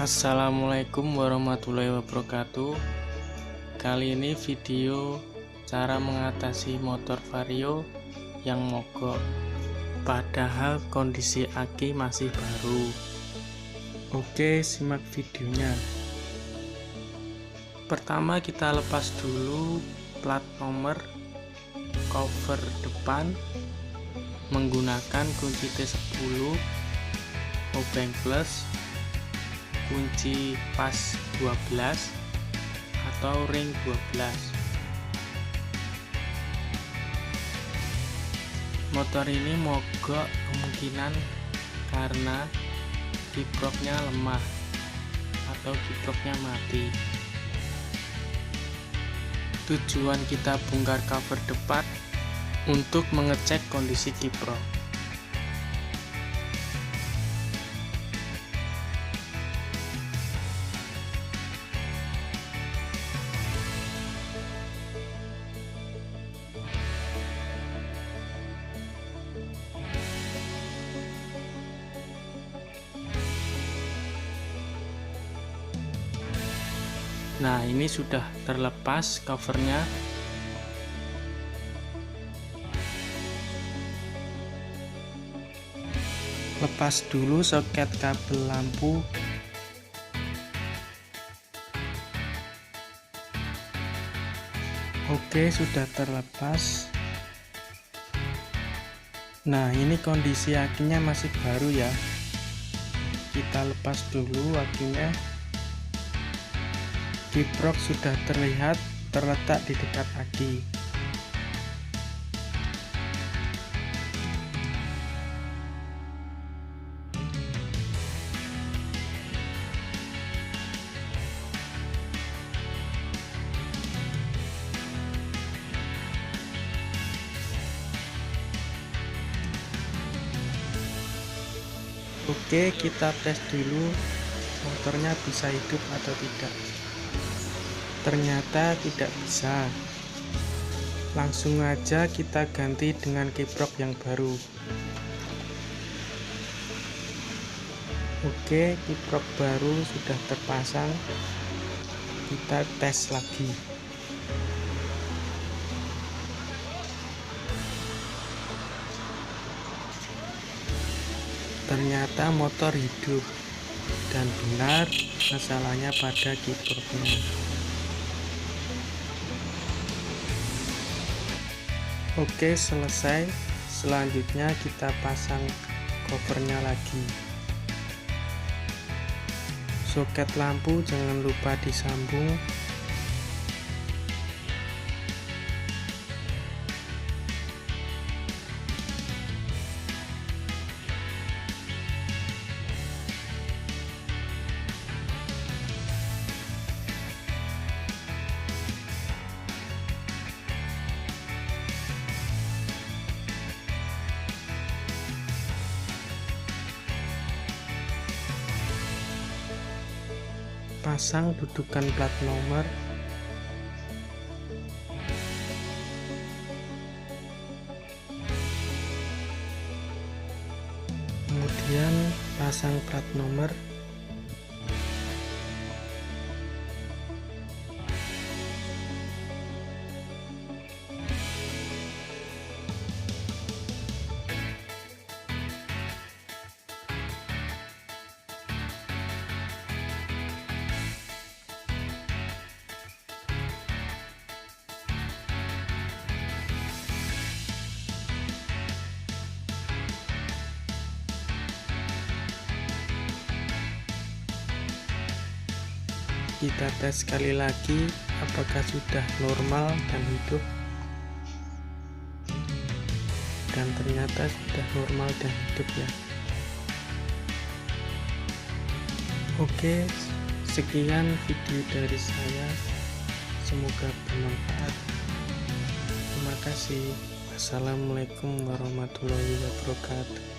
Assalamualaikum warahmatullahi wabarakatuh. Kali ini video cara mengatasi motor Vario yang mogok padahal kondisi aki masih baru. Oke, simak videonya. Pertama kita lepas dulu plat nomor cover depan menggunakan kunci T10, obeng plus, kunci pas 12 atau ring 12. Motor ini mogok kemungkinan karena kiproknya lemah atau kiproknya mati. Tujuan kita bongkar cover depan untuk mengecek kondisi kiprok. Nah, ini sudah terlepas covernya. Lepas dulu soket kabel lampu. Oke, sudah terlepas. Nah, ini kondisi akinya masih baru ya. Kita lepas dulu akinya. Kiprok sudah terlihat terletak di dekat aki. Oke, kita tes dulu motornya bisa hidup atau tidak. Ternyata tidak bisa. Langsung aja kita ganti dengan kiprok yang baru. Oke, kiprok baru sudah terpasang. Kita tes lagi. Ternyata motor hidup dan benar masalahnya pada kiproknya. Oke, selesai. Selanjutnya kita pasang covernya lagi. Soket lampu jangan lupa disambung. Pasang dudukan plat nomor. Kemudian pasang plat nomor. Kita tes sekali lagi apakah sudah normal dan hidup. Dan ternyata sudah normal dan hidup ya. Oke, sekian video dari saya. Semoga bermanfaat. Terima kasih. Wassalamualaikum warahmatullahi wabarakatuh.